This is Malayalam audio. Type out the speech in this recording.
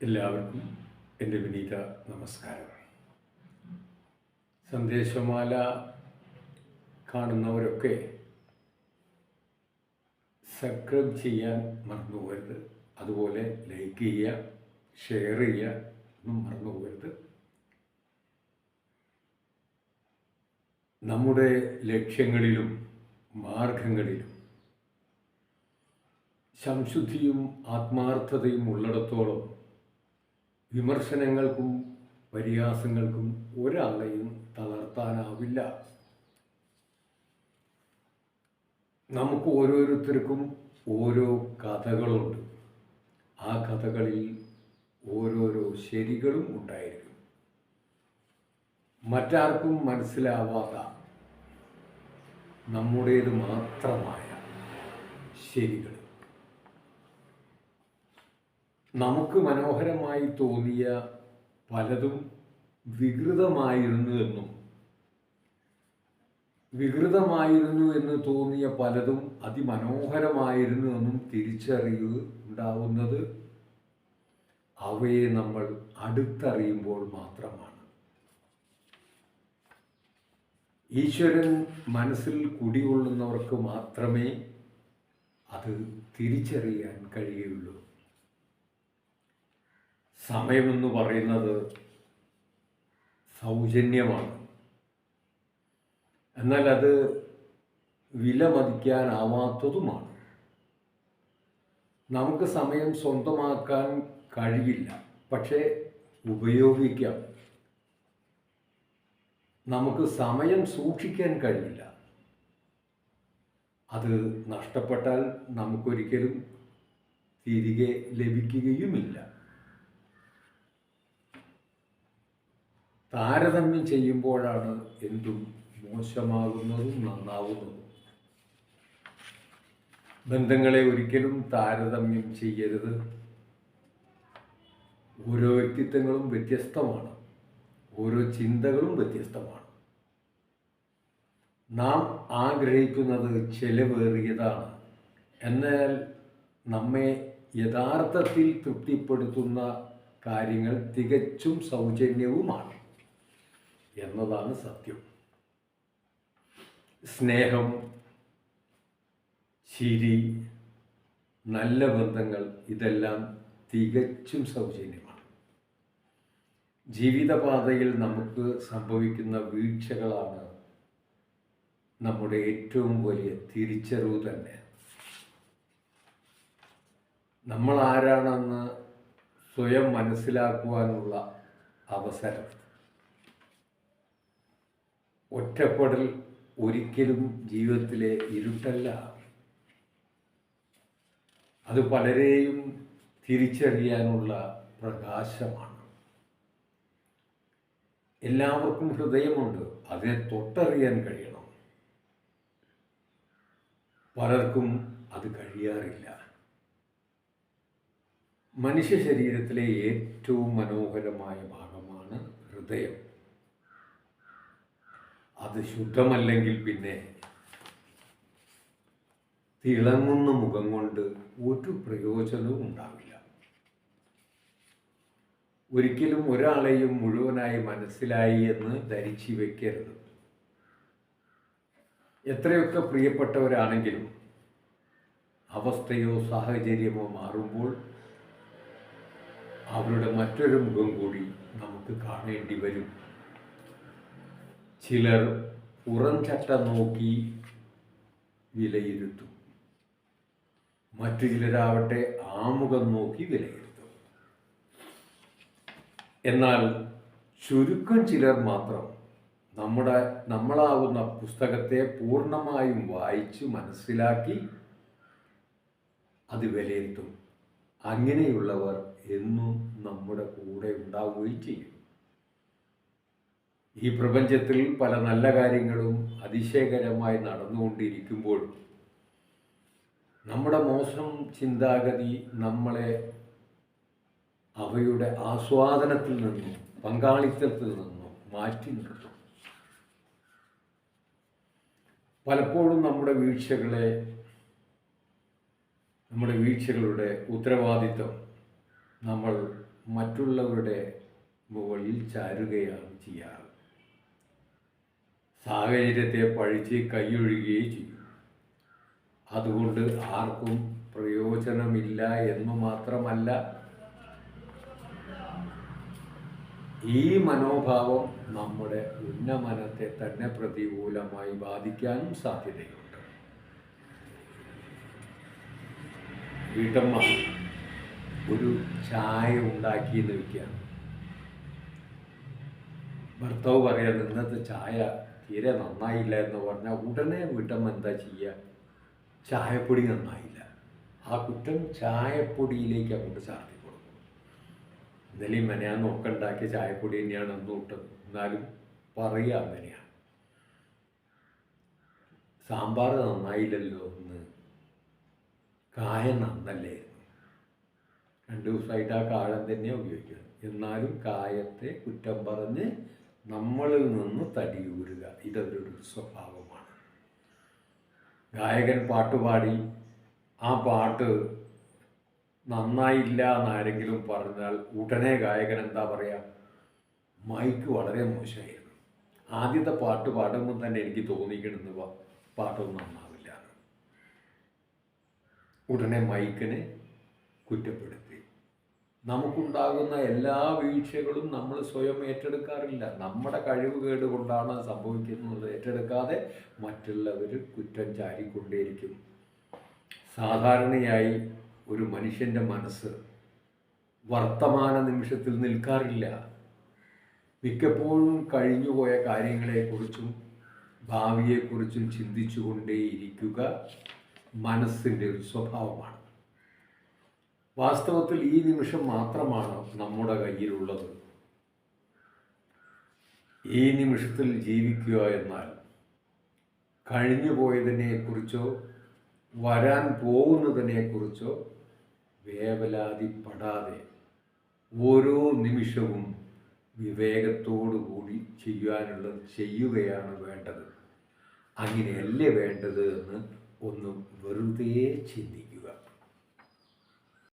എല്ലാവർക്കും എൻ്റെ വിനീത നമസ്കാരം. സന്ദേശമാല കാണുന്നവരൊക്കെ സബ്സ്ക്രൈബ് ചെയ്യാൻ മറന്നു പോകരുത്. അതുപോലെ ലൈക്ക് ചെയ്യുക, ഷെയർ ചെയ്യുക ഒന്നും മറന്നു പോകരുത്. നമ്മുടെ ലക്ഷ്യങ്ങളിലും മാർഗങ്ങളിലും സംശുദ്ധിയും ആത്മാർത്ഥതയും ഉള്ളിടത്തോളം വിമർശനങ്ങൾക്കും പരിഹാസങ്ങൾക്കും ഒരാളെയും തളർത്താനാവില്ല. നമുക്ക് ഓരോരുത്തർക്കും ഓരോ കഥകളുണ്ട്. ആ കഥകളിൽ ഓരോരോ ശരികളും ഉണ്ടായിരിക്കും. മറ്റാർക്കും മനസ്സിലാവാത്ത നമ്മുടേത് മാത്രമായ ശരികൾ. നമുക്ക് മനോഹരമായി തോന്നിയ പലതും വികൃതമായിരുന്നു എന്ന് തോന്നിയ പലതും അതിമനോഹരമായിരുന്നു എന്നും തിരിച്ചറിയുക ഉണ്ടാവുന്നത് അവയെ നമ്മൾ അടുത്തറിയുമ്പോൾ മാത്രമാണ്. ഈശ്വരൻ മനസ്സിൽ കുടികൊള്ളുന്നവർക്ക് മാത്രമേ അത് തിരിച്ചറിയാൻ കഴിയുള്ളൂ. സമയമെന്ന് പറയുന്നത് സൗജന്യമാണ്. എന്നാൽ അത് വിലമതിക്കാനാവാത്തതുമാണ്. നമുക്ക് സമയം സ്വന്തമാക്കാൻ കഴിയില്ല, പക്ഷേ ഉപയോഗിക്കാം. നമുക്ക് സമയം സൂക്ഷിക്കാൻ കഴിയില്ല. അത് നഷ്ടപ്പെട്ടാൽ നമുക്കൊരിക്കലും തിരികെ ലഭിക്കുകയുമില്ല. താരതമ്യം ചെയ്യുമ്പോഴാണ് എന്തും മോശമാകുന്നതും നന്നാവുന്നതും. ബന്ധങ്ങളെ ഒരിക്കലും താരതമ്യം ചെയ്യരുത്. ഓരോ വ്യക്തിത്വങ്ങളും വ്യത്യസ്തമാണ്, ഓരോ ചിന്തകളും വ്യത്യസ്തമാണ്. നാം ആഗ്രഹിക്കുന്നത് ചെലവേറിയതാണ്, എന്നാൽ നമ്മെ യഥാർത്ഥത്തിൽ തൃപ്തിപ്പെടുത്തുന്ന കാര്യങ്ങൾ തികച്ചും സൗജന്യവുമാണ് എന്നതാണ് സത്യം. സ്നേഹം, ചിരി, നല്ല ബന്ധങ്ങൾ ഇതെല്ലാം തികച്ചും സൗജന്യമാണ്. ജീവിതപാതയിൽ നമുക്ക് സംഭവിക്കുന്ന വീഴ്ചകളാണ് നമ്മുടെ ഏറ്റവും വലിയ തിരിച്ചറിവ് തന്നെ. നമ്മൾ ആരാണെന്ന് സ്വയം മനസ്സിലാക്കുവാനുള്ള അവസരം. ഒറ്റപ്പെടൽ ഒരിക്കലും ജീവിതത്തിലെ ഇരുട്ടല്ല. അത് പലരെയും തിരിച്ചറിയാനുള്ള പ്രകാശമാണ്. എല്ലാവർക്കും ഹൃദയമുണ്ട്, അതിനെ തൊട്ടറിയാൻ കഴിയണം. പലർക്കും അത് കഴിയാറില്ല. മനുഷ്യ ശരീരത്തിലെ ഏറ്റവും മനോഹരമായ ഭാഗമാണ് ഹൃദയം. അത് ശുദ്ധമല്ലെങ്കിൽ പിന്നെ തിളങ്ങുന്ന മുഖം കൊണ്ട് ഒരു പ്രയോജനവും ഉണ്ടാവില്ല. ഒരിക്കലും ഒരാളെയും മുഴുവനായി മനസ്സിലായി എന്ന് ധരിച്ചു വയ്ക്കരുത്. എത്രയൊക്കെ പ്രിയപ്പെട്ടവരാണെങ്കിലും അവസ്ഥയോ സാഹചര്യമോ മാറുമ്പോൾ അവരുടെ മറ്റൊരു മുഖം കൂടി നമുക്ക് കാണേണ്ടി വരും. ചിലർ പുറം ചട്ട നോക്കി വിലയിരുത്തും, മറ്റു ചിലരാവട്ടെ ആമുഖം നോക്കി വിലയിരുത്തും. എന്നാൽ ചുരുക്കം ചിലർ മാത്രം നമ്മളാവുന്ന പുസ്തകത്തെ പൂർണ്ണമായും വായിച്ച് മനസ്സിലാക്കി അത് വിലയിരുത്തും. അങ്ങനെയുള്ളവർ എന്നും നമ്മുടെ കൂടെ ഉണ്ടാവുകയും ചെയ്യും. ഈ പ്രപഞ്ചത്തിൽ പല നല്ല കാര്യങ്ങളും അതിശയകരമായി നടന്നുകൊണ്ടിരിക്കുമ്പോൾ നമ്മുടെ മോശം ചിന്താഗതി നമ്മളെ അവയുടെ ആസ്വാദനത്തിൽ നിന്നും പങ്കാളിത്തത്തിൽ നിന്നും മാറ്റി നിർത്തും. പലപ്പോഴും നമ്മുടെ വീഴ്ചകളുടെ ഉത്തരവാദിത്വം നമ്മൾ മറ്റുള്ളവരുടെ മുകളിൽ ചാരുകയാണ് ചെയ്യാറ്. സാഹചര്യത്തെ പഴിച്ച് കൈയൊഴുകുകയും ചെയ്യും. അതുകൊണ്ട് ആർക്കും പ്രയോജനമില്ല എന്നു മാത്രമല്ല, ഈ മനോഭാവം നമ്മുടെ ഉന്നമനത്തെ തന്നെ പ്രതികൂലമായി ബാധിക്കാനും സാധ്യതയുണ്ട്. വീട്ടമ്മ ഒരു ചായ ഉണ്ടാക്കിയെന്ന് വയ്ക്കുകയാണ്. ഭർത്താവ് പറയാൻ ഇന്നത്തെ ചായ തീരെ നന്നായില്ല എന്ന് പറഞ്ഞാൽ ഉടനെ വീട്ടമ്മ എന്താ ചെയ്യുക? ചായപ്പൊടി നന്നായില്ല, ആ കുറ്റം ചായപ്പൊടിയിലേക്ക് അങ്ങോട്ട് ചാർത്തി കൊടുക്കും. ഇന്നലെയും മെനയാന്ന് ഒക്കെ ഉണ്ടാക്കിയ ചായപ്പൊടി തന്നെയാണ് അന്ന് ഇട്ടത്, എന്നാലും പറയുക അങ്ങനെയാണ്. സാമ്പാർ നന്നായില്ലല്ലോ എന്ന്, കായം നന്നല്ലായിരുന്നു, 2 ദിവസമായിട്ട് ആ കായം തന്നെയാണ് ഉപയോഗിക്കുന്നത്, എന്നാലും കായത്തെ കുറ്റം പറഞ്ഞ് നമ്മളിൽ നിന്ന് തടിയൂരുക, ഇതൊരു സ്വഭാവമാണ്. ഗായകൻ പാട്ടുപാടി ആ പാട്ട് നന്നായില്ല എന്നാരെങ്കിലും പറഞ്ഞാൽ ഉടനെ ഗായകൻ എന്താ പറയുക? മൈക്ക് വളരെ മോശമായിരുന്നു, ആദ്യത്തെ പാട്ട് പാടുമ്പോൾ തന്നെ എനിക്ക് തോന്നിക്കണമെന്ന് പാട്ടൊന്നും നന്നാവില്ല, ഉടനെ മൈക്കിനെ കുറ്റപ്പെടുത്തി. നമുക്കുണ്ടാകുന്ന എല്ലാ വീഴ്ചകളും നമ്മൾ സ്വയം ഏറ്റെടുക്കാറില്ല. നമ്മുടെ കഴിവുകേട് കൊണ്ടാണ് സംഭവിക്കുന്നത് ഏറ്റെടുക്കാതെ മറ്റുള്ളവർ കുറ്റം ചാരിക്കൊണ്ടേയിരിക്കും. സാധാരണയായി ഒരു മനുഷ്യൻ്റെ മനസ്സ് വർത്തമാന നിമിഷത്തിൽ നിൽക്കാറില്ല. മിക്കപ്പോഴും കഴിഞ്ഞുപോയ കാര്യങ്ങളെക്കുറിച്ചും ഭാവിയെക്കുറിച്ചും ചിന്തിച്ചുകൊണ്ടേയിരിക്കുക മനസ്സിൻ്റെ ഒരു സ്വഭാവമാണ്. വാസ്തവത്തിൽ ഈ നിമിഷം മാത്രമാണ് നമ്മുടെ കയ്യിലുള്ളത്. ഈ നിമിഷത്തിൽ ജീവിക്കുക എന്നാൽ കഴിഞ്ഞു പോയതിനെക്കുറിച്ചോ വരാൻ പോകുന്നതിനെക്കുറിച്ചോ വേവലാതിപ്പെടാതെ ഓരോ നിമിഷവും വിവേകത്തോടു കൂടി ചെയ്യാനുള്ളത് ചെയ്യുകയാണ് വേണ്ടത്. അങ്ങനെയല്ലേ വേണ്ടത് എന്ന് ഒന്ന് വെറുതെ ചിന്തിക്കുക.